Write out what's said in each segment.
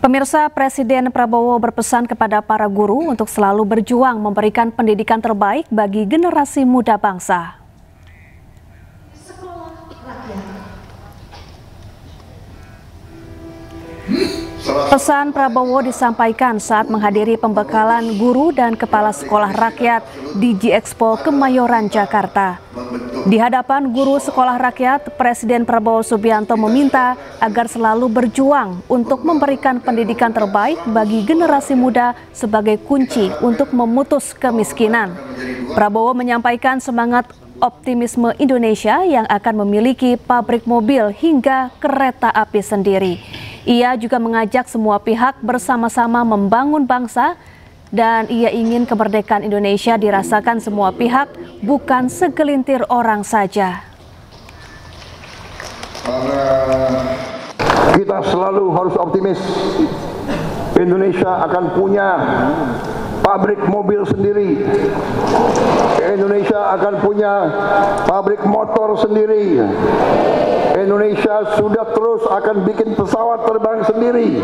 Pemirsa, Presiden Prabowo berpesan kepada para guru untuk selalu berjuang memberikan pendidikan terbaik bagi generasi muda bangsa. Pesan Prabowo disampaikan saat menghadiri pembekalan guru dan kepala sekolah rakyat di G-Expo Kemayoran, Jakarta. Di hadapan guru sekolah rakyat, Presiden Prabowo Subianto meminta agar selalu berjuang untuk memberikan pendidikan terbaik bagi generasi muda sebagai kunci untuk memutus kemiskinan. Prabowo menyampaikan semangat optimisme Indonesia yang akan memiliki pabrik mobil hingga kereta api sendiri. Ia juga mengajak semua pihak bersama-sama membangun bangsa dan ia ingin kemerdekaan Indonesia dirasakan semua pihak, bukan segelintir orang saja. Kita selalu harus optimis. Indonesia akan punya pabrik mobil sendiri. Indonesia akan punya pabrik motor sendiri. Indonesia sudah terus akan bikin pesawat terbang sendiri,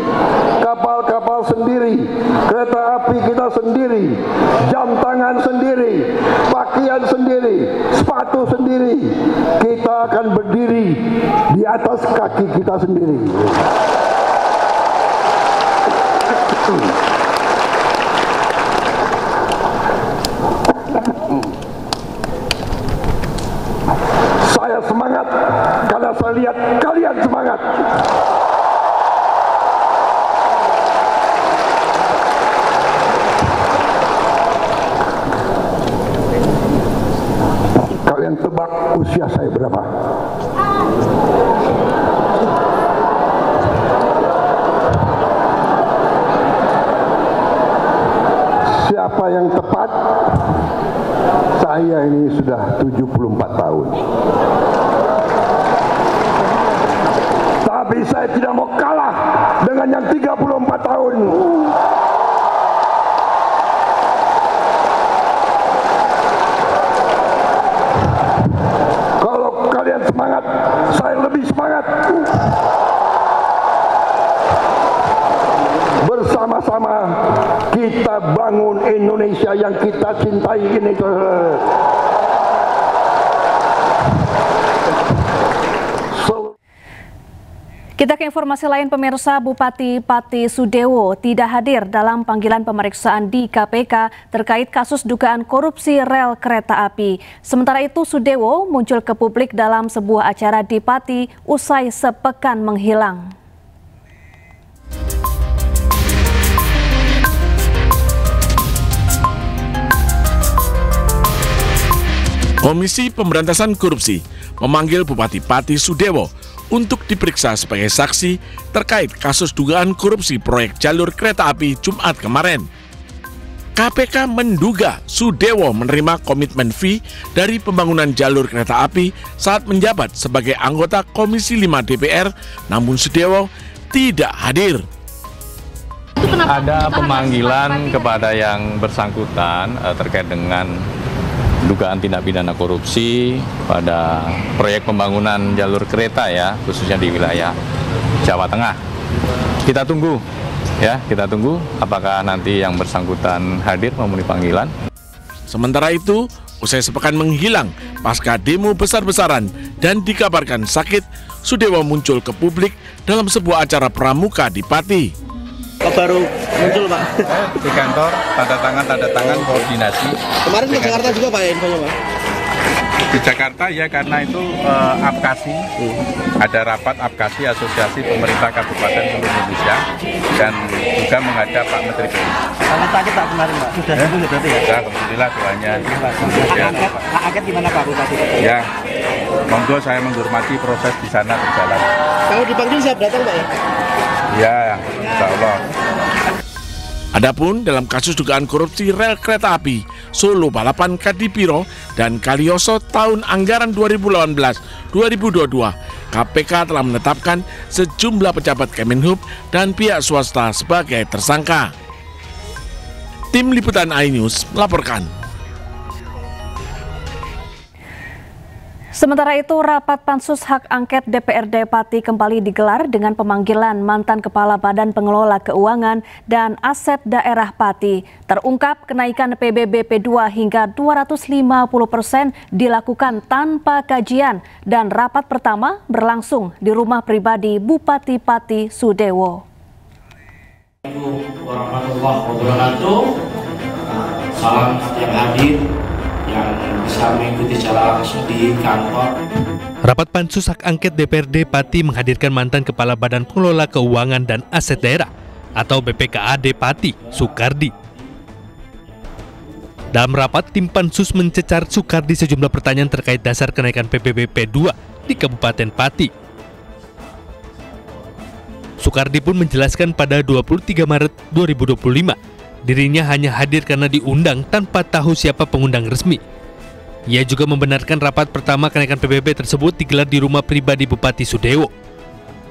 kapal-kapal sendiri, kereta api kita sendiri, jam tangan sendiri, pakaian sendiri, sepatu sendiri. Kita akan berdiri di atas kaki kita sendiri. Saya semangat karena saya lihat kalian semangat. Kalian tebak usia saya berapa? Siapa yang tepat? Saya ini sudah 74 tahun. Tapi saya tidak mau kalah dengan yang 34 tahun. Kalau kalian semangat, saya lebih semangat. Bersama-sama kita bangun Indonesia yang kita cintai ini. Kita ke informasi lain, pemirsa. Bupati Pati Sudewo tidak hadir dalam panggilan pemeriksaan di KPK terkait kasus dugaan korupsi rel kereta api. Sementara itu, Sudewo muncul ke publik dalam sebuah acara di Pati usai sepekan menghilang. Komisi Pemberantasan Korupsi memanggil Bupati Pati Sudewo untuk diperiksa sebagai saksi terkait kasus dugaan korupsi proyek jalur kereta api Jumat kemarin. KPK menduga Sudewo menerima komitmen fee dari pembangunan jalur kereta api saat menjabat sebagai anggota Komisi 5 DPR, namun Sudewo tidak hadir. Ada pemanggilan kepada yang bersangkutan terkait dengan dugaan tindak pidana korupsi pada proyek pembangunan jalur kereta ya, khususnya di wilayah Jawa Tengah. Kita tunggu apakah nanti yang bersangkutan hadir memenuhi panggilan. Sementara itu, usai sepekan menghilang pasca demo besar-besaran dan dikabarkan sakit, Sudewo muncul ke publik dalam sebuah acara pramuka di Pati. Baru muncul, Pak, di kantor, tanda tangan koordinasi. Kemarin ke Jakarta juga, Pak, infonya, Pak? Di Jakarta ya, karena itu APKASI, ada rapat APKASI Asosiasi Pemerintah Kabupaten seluruh Indonesia, dan juga menghadap Pak Menteri PU. Sangat sakit, Pak, kemarin, Pak? Sudah sembuh berarti ya? Ya, alhamdulillah doanya. Hak angket gimana, Pak, Bupati? Ya, monggo saya menghormati proses di sana berjalan. Kalau dipanggil siap datang, Pak, ya? Ya, insya Allah. Adapun dalam kasus dugaan korupsi rel kereta api Solo Balapan Kadipiro dan Kalioso tahun anggaran 2018-2022, KPK telah menetapkan sejumlah pejabat Kemenhub dan pihak swasta sebagai tersangka. Tim Liputan iNews melaporkan. Sementara itu, rapat Pansus Hak Angket DPRD Pati kembali digelar dengan pemanggilan mantan Kepala Badan Pengelola Keuangan dan Aset Daerah Pati. Terungkap kenaikan PBB P2 hingga 250% dilakukan tanpa kajian dan rapat pertama berlangsung di rumah pribadi Bupati Pati Sudewo. Assalamualaikum warahmatullahi wabarakatuh. Salam yang hadir yang bisa mengikuti secara langsung di kantor. Rapat Pansus Hak Angket DPRD Pati menghadirkan mantan Kepala Badan Pengelola Keuangan dan Aset Daerah atau BPKAD Pati, Sukardi. Dalam rapat, tim Pansus mencecar Sukardi sejumlah pertanyaan terkait dasar kenaikan PBB P2 di Kabupaten Pati. Sukardi pun menjelaskan pada 23 Maret 2025, dirinya hanya hadir karena diundang tanpa tahu siapa pengundang resmi. Ia juga membenarkan rapat pertama kenaikan PBB tersebut digelar di rumah pribadi Bupati Sudewo,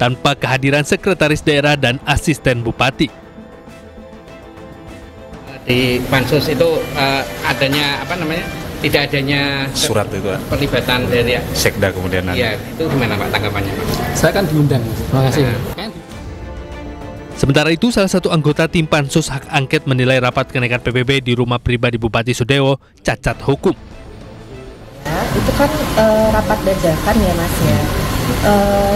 tanpa kehadiran sekretaris daerah dan asisten bupati. Di Pansus itu adanya tidak adanya surat itu pelibatan dari Sekda kemudian. Iya, itu gimana Pak tanggapannya? Saya kan diundang. Terima kasih. Sementara itu, salah satu anggota tim Pansus Hak Angket menilai rapat kenaikan PBB di rumah pribadi Bupati Sudewo cacat hukum. Itu kan rapat dadakan ya Mas ya.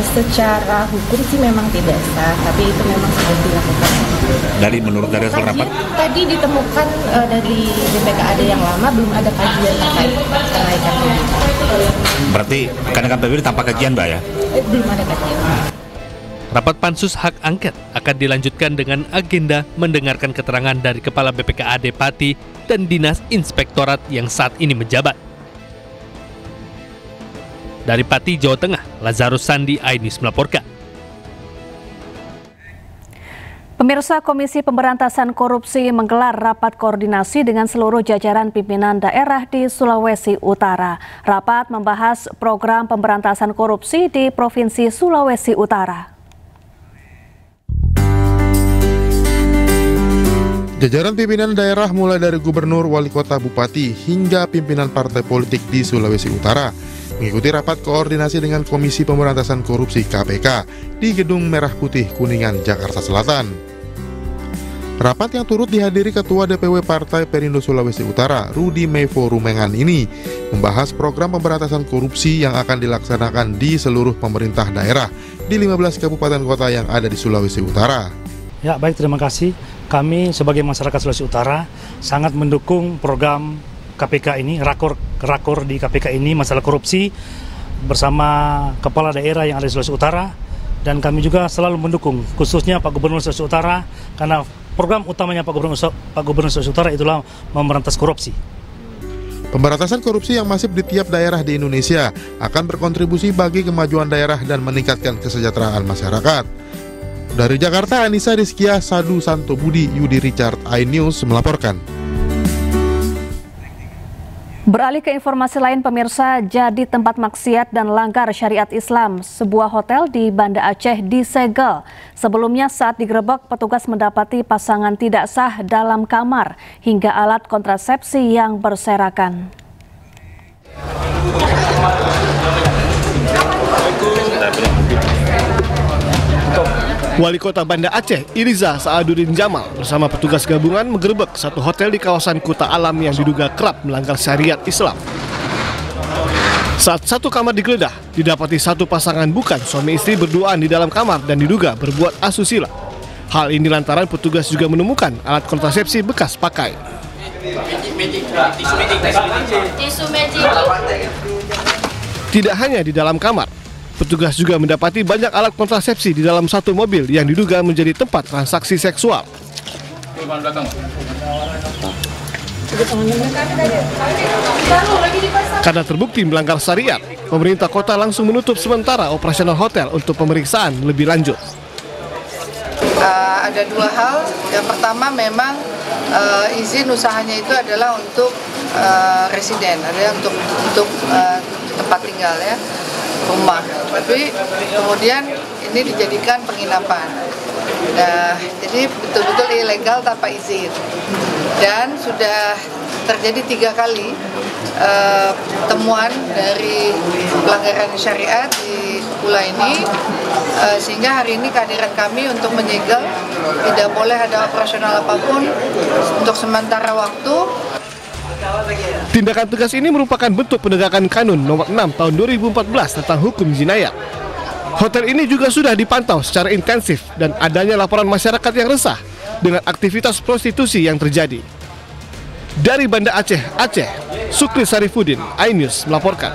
Secara hukum sih memang tidak sah, tapi itu memang sudah dilakukan. Menurut dari hasil rapat? Tadi ditemukan dari BPKAD yang lama belum ada kajian terkait kenaikan PBB. Berarti kenaikan PBB tanpa kajian Mbak ya? Belum ada kajian. Rapat Pansus Hak Angket akan dilanjutkan dengan agenda mendengarkan keterangan dari Kepala BPKAD Pati dan Dinas Inspektorat yang saat ini menjabat. Dari Pati, Jawa Tengah, Lazarus Sandi, iNews melaporkan. Pemirsa, Komisi Pemberantasan Korupsi menggelar rapat koordinasi dengan seluruh jajaran pimpinan daerah di Sulawesi Utara. Rapat membahas program pemberantasan korupsi di Provinsi Sulawesi Utara. Jajaran pimpinan daerah mulai dari gubernur, wali kota, bupati, hingga pimpinan partai politik di Sulawesi Utara mengikuti rapat koordinasi dengan Komisi Pemberantasan Korupsi KPK di Gedung Merah Putih Kuningan, Jakarta Selatan. Rapat yang turut dihadiri Ketua DPW Partai Perindo Sulawesi Utara, Rudi Mevo Rumengan ini membahas program pemberantasan korupsi yang akan dilaksanakan di seluruh pemerintah daerah di 15 kabupaten kota yang ada di Sulawesi Utara. Ya, baik, terima kasih. Kami sebagai masyarakat Sulawesi Utara sangat mendukung program KPK ini, rakor di KPK ini masalah korupsi bersama kepala daerah yang ada di Sulawesi Utara, dan kami juga selalu mendukung khususnya Pak Gubernur Sulawesi Utara karena program utamanya Pak Gubernur Sulawesi Utara itulah memberantas korupsi. Pemberantasan korupsi yang masif di tiap daerah di Indonesia akan berkontribusi bagi kemajuan daerah dan meningkatkan kesejahteraan masyarakat. Dari Jakarta, Anissa Rizkia, Sadu Santo Budi, Yudi Richard, iNews melaporkan. Beralih ke informasi lain, pemirsa, jadi tempat maksiat dan langgar syariat Islam. Sebuah hotel di Banda Aceh disegel. Sebelumnya saat digerebek, petugas mendapati pasangan tidak sah dalam kamar hingga alat kontrasepsi yang berserakan. Wali Kota Banda Aceh, Iriza Saaduddin Jamal bersama petugas gabungan menggerebek satu hotel di kawasan Kuta Alam yang diduga kerap melanggar syariat Islam. Saat satu kamar digeledah, didapati satu pasangan bukan suami istri berduaan di dalam kamar dan diduga berbuat asusila. Hal ini lantaran petugas juga menemukan alat kontrasepsi bekas pakai. Tidak hanya di dalam kamar, petugas juga mendapati banyak alat kontrasepsi di dalam satu mobil yang diduga menjadi tempat transaksi seksual. Karena terbukti melanggar syariat, pemerintah kota langsung menutup sementara operasional hotel untuk pemeriksaan lebih lanjut. Ada dua hal. Yang pertama memang izin usahanya itu adalah untuk residen, adalah untuk tempat tinggal ya, rumah. Tapi kemudian ini dijadikan penginapan. Nah, jadi betul-betul ilegal tanpa izin. Dan sudah terjadi 3 kali temuan dari pelanggaran syariat di Pula ini, sehingga hari ini kehadiran kami untuk menyegel, tidak boleh ada operasional apapun untuk sementara waktu. Tindakan tegas ini merupakan bentuk penegakan Kanun Nomor 6 Tahun 2014 tentang hukum jinayat. Hotel ini juga sudah dipantau secara intensif dan adanya laporan masyarakat yang resah dengan aktivitas prostitusi yang terjadi. Dari Banda Aceh, Sukri Sarifudin, iNews melaporkan.